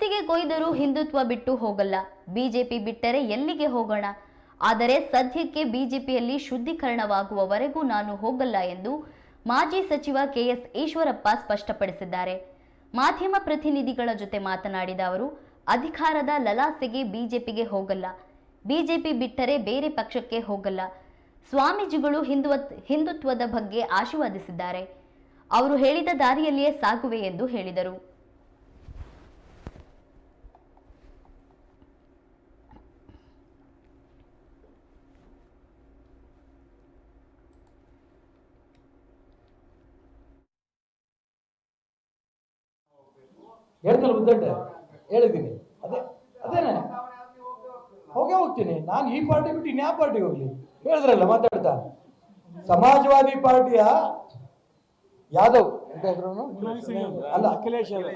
ಕುತ್ತಿಗೆ ಕೊಯ್ದರೂ ಹಿಂದುತ್ವ ಬಿಟ್ಟು ಹೋಗಲ್ಲ. ಬಿಜೆಪಿ ಬಿಟ್ಟರೆ ಎಲ್ಲಿಗೆ ಹೋಗೋಣ? ಆದರೆ ಸದ್ಯಕ್ಕೆ ಬಿಜೆಪಿಯಲ್ಲಿ ಶುದ್ಧೀಕರಣವಾಗುವವರೆಗೂ ನಾನು ಹೋಗಲ್ಲ ಎಂದು ಮಾಜಿ ಸಚಿವ ಕೆಎಸ್ ಈಶ್ವರಪ್ಪ ಸ್ಪಷ್ಟಪಡಿಸಿದ್ದಾರೆ. ಮಾಧ್ಯಮ ಪ್ರತಿನಿಧಿಗಳ ಜೊತೆ ಮಾತನಾಡಿದ ಅವರು, ಅಧಿಕಾರದ ಲಲಾಸೆಗೆ ಬಿಜೆಪಿಗೆ ಹೋಗಲ್ಲ, ಬಿಜೆಪಿ ಬಿಟ್ಟರೆ ಬೇರೆ ಪಕ್ಷಕ್ಕೆ ಹೋಗಲ್ಲ. ಸ್ವಾಮೀಜಿಗಳು ಹಿಂದುತ್ವದ ಬಗ್ಗೆ ಆಶೀರ್ವದಿಸಿದ್ದಾರೆ. ಅವರು ಹೇಳಿದ ದಾರಿಯಲ್ಲಿಯೇ ಸಾಗುವೆ ಎಂದು ಹೇಳಿದರು. ಹೇಳ್ತಲ್ಲ ಉದ್ದಂಡೆ ಹೇಳಿದ್ದೀನಿ. ಅದೇನೆ ಹೋಗ್ತೀನಿ ನಾನು. ಈ ಪಾರ್ಟಿ ಬಿಟ್ಟು ಇನ್ಯಾವ ಪಾರ್ಟಿಗೆ ಹೋಗ್ಲಿ? ಹೇಳಿದ್ರಲ್ಲ ಮಾತಾಡ್ತಾ. ಸಮಾಜವಾದಿ ಪಾರ್ಟಿಯ ಯಾದವ್ ಅಂತ ಇದ್ರು ಅಲ್ಲ,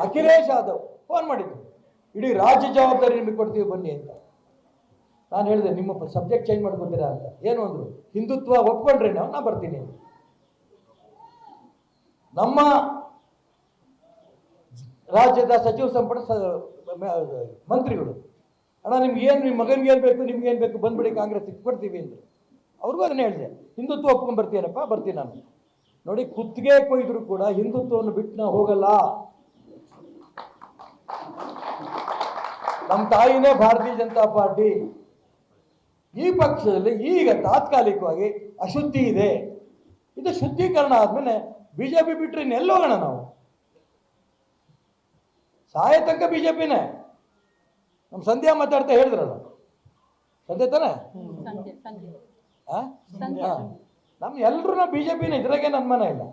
ಅಖಿಲೇಶ್ ಯಾದವ್ ಫೋನ್ ಮಾಡಿದ್ರು. ಇಡೀ ರಾಜ್ಯ ಜವಾಬ್ದಾರಿ ನಿಮಗೆ ಕೊಡ್ತೀವಿ ಬನ್ನಿ ಅಂತ. ನಾನು ಹೇಳಿದೆ, ನಿಮ್ಮ ಸಬ್ಜೆಕ್ಟ್ ಚೇಂಜ್ ಮಾಡ್ಕೊತೀರಾ ಅಂತ. ಏನು ಅಂದ್ರು, ಹಿಂದುತ್ವ ಒಪ್ಕೊಂಡ್ರೆ ನಾ ಬರ್ತೀನಿ. ನಮ್ಮ ರಾಜ್ಯದ ಸಚಿವ ಸಂಪುಟ ಮಂತ್ರಿಗಳು, ಅಣ್ಣ ನಿಮ್ಗೇನು, ನಿಮ್ಮ ಮಗನಿಗೆ ಏನು ಬೇಕು, ನಿಮ್ಗೆ ಏನು ಬೇಕು, ಬಂದ್ಬಿಡಿ ಕಾಂಗ್ರೆಸ್ ಕೊಡ್ತೀವಿ ಅಂದರು. ಅವ್ರಿಗೂ ಅದನ್ನ ಹೇಳಿದೆ, ಹಿಂದುತ್ವ ಒಪ್ಕೊಂಡ್ ಬರ್ತೀನಪ್ಪ, ಬರ್ತೀನಿ ನಾನು. ನೋಡಿ, ಕುತ್ತಿಗೆ ಕೊಯ್ದ್ರು ಕೂಡ ಹಿಂದುತ್ವವನ್ನು ಬಿಟ್ಟು ನಾವು ಹೋಗಲ್ಲ. ನಮ್ಮ ತಾಯಿನೇ ಭಾರತೀಯ ಜನತಾ ಪಾರ್ಟಿ. ಈ ಪಕ್ಷದಲ್ಲಿ ಈಗ ತಾತ್ಕಾಲಿಕವಾಗಿ ಅಶುದ್ಧಿ ಇದೆ. ಇದು ಶುದ್ಧೀಕರಣ ಆದ್ಮೇಲೆ ಬಿಜೆಪಿ ಬಿಟ್ಟರೆ ಇನ್ನೆಲ್ಲ ಹೋಗೋಣ ನಾವು? ಸಾಯ ತನಕ ಬಿಜೆಪಿನೇ. ನಮ್ಮ ಸಂಧ್ಯಾ ಮಾತಾಡ್ತಾ ಹೇಳಿದ್ರಲ್ಲ, ಸಂಧ್ಯಾ ತಾನೆ? ನಮ್ ಎಲ್ರು ನಾವು ಬಿಜೆಪಿನೇ, ಇದ್ರಾಗೆ ನನ್ನ ಮನ ಇಲ್ಲ.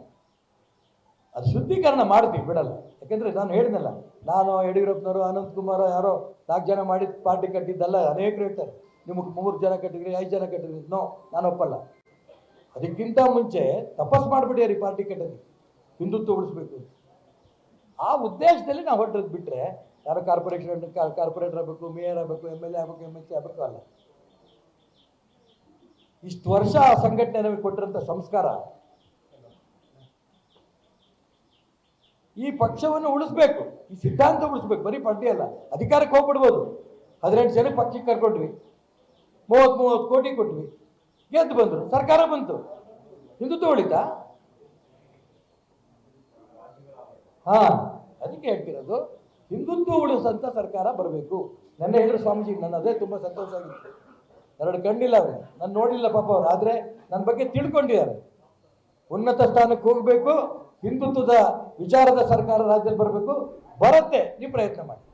ಅದು ಶುದ್ಧೀಕರಣ ಮಾಡ್ತೀವಿ, ಬಿಡಲ್ಲ. ಯಾಕೆಂದ್ರೆ ನಾನು ಹೇಳಿದ್ನಲ್ಲ, ನಾನು ಯಡಿಯೂರಪ್ಪನವರು, ಅನಂತ್ ಕುಮಾರ್ ಯಾರೋ 4 ಜನ ಮಾಡಿ ಪಾರ್ಟಿ ಕಟ್ಟಿದ್ದಲ್ಲ. ಅನೇಕರು ಹೇಳ್ತಾರೆ, ನಿಮಗೆ 3 ಜನ ಕಟ್ಟಿದ್ರಿ, 5 ಜನ ಕಟ್ಟಿದ್ರಿ. ನೋ, ನಾನು ಒಪ್ಪಲ್ಲ. ಅದಕ್ಕಿಂತ ಮುಂಚೆ ತಪಸ್ ಮಾಡಿಬಿಡಿ ಪಾರ್ಟಿ ಕಟ್ಟೋದು, ಹಿಂದುತ್ವ ಉಳಿಸ್ಬೇಕು. ಆ ಉದ್ದೇಶದಲ್ಲಿ ನಾವು ಹೊರಟದ್ದು ಬಿಟ್ಟರೆ ಯಾರೋ ಕಾರ್ಪೊರೇಟರ್ ಆಗಬೇಕು, ಮೇಯರ್ ಆಗಬೇಕು, MLA ಆಗಬೇಕು, MLC ಆಗಬೇಕು ಅಲ್ಲ. ಇಷ್ಟು ವರ್ಷ ಆ ಸಂಘಟನೆ ನಮಗೆ ಕೊಟ್ಟಿರಂತ ಸಂಸ್ಕಾರ, ಈ ಪಕ್ಷವನ್ನು ಉಳಿಸ್ಬೇಕು, ಈ ಸಿದ್ಧಾಂತ ಉಳಿಸ್ಬೇಕು. ಬರೀ ಪಾರ್ಟಿ ಅಲ್ಲ. ಅಧಿಕಾರಕ್ಕೆ ಹೋಗ್ಬಿಡ್ಬೋದು. 18 ಜನ ಪಕ್ಷಕ್ಕೆ ಕರ್ಕೊಂಡ್ವಿ, 30 ಕೋಟಿ ಕೊಟ್ವಿ, ಗೆದ್ದು ಬಂದ್ರು, ಸರ್ಕಾರ ಬಂತು, ಹಿಂದುತ್ವ ಉಳಿತಾ? ಅದಕ್ಕೆ ಹೇಳ್ತಿರೋದು, ಹಿಂದುತ್ವ ಉಳಿಸಂತ ಸರ್ಕಾರ ಬರಬೇಕು. ನನ್ನ ಹೇಳಿದ್ರು ಸ್ವಾಮೀಜಿ, ನನ್ನ ಅದೇ ತುಂಬಾ ಸಂತೋಷ ಆಗಿತ್ತು. 2 ಕಣ್ಣಿಲ್ಲ ಅವರು, ನಾನು ನೋಡಿಲ್ಲ ಪಾಪ ಅವ್ರು, ಆದ್ರೆ ನನ್ನ ಬಗ್ಗೆ ತಿಳ್ಕೊಂಡಿದ್ದಾರೆ. ಉನ್ನತ ಸ್ಥಾನಕ್ಕೆ ಹೋಗ್ಬೇಕು, ಹಿಂದುತ್ವದ ವಿಚಾರದ ಸರ್ಕಾರ ರಾಜ್ಯದಲ್ಲಿ ಬರಬೇಕು. ಬರುತ್ತೆ, ನೀವು ಪ್ರಯತ್ನ ಮಾಡಿ.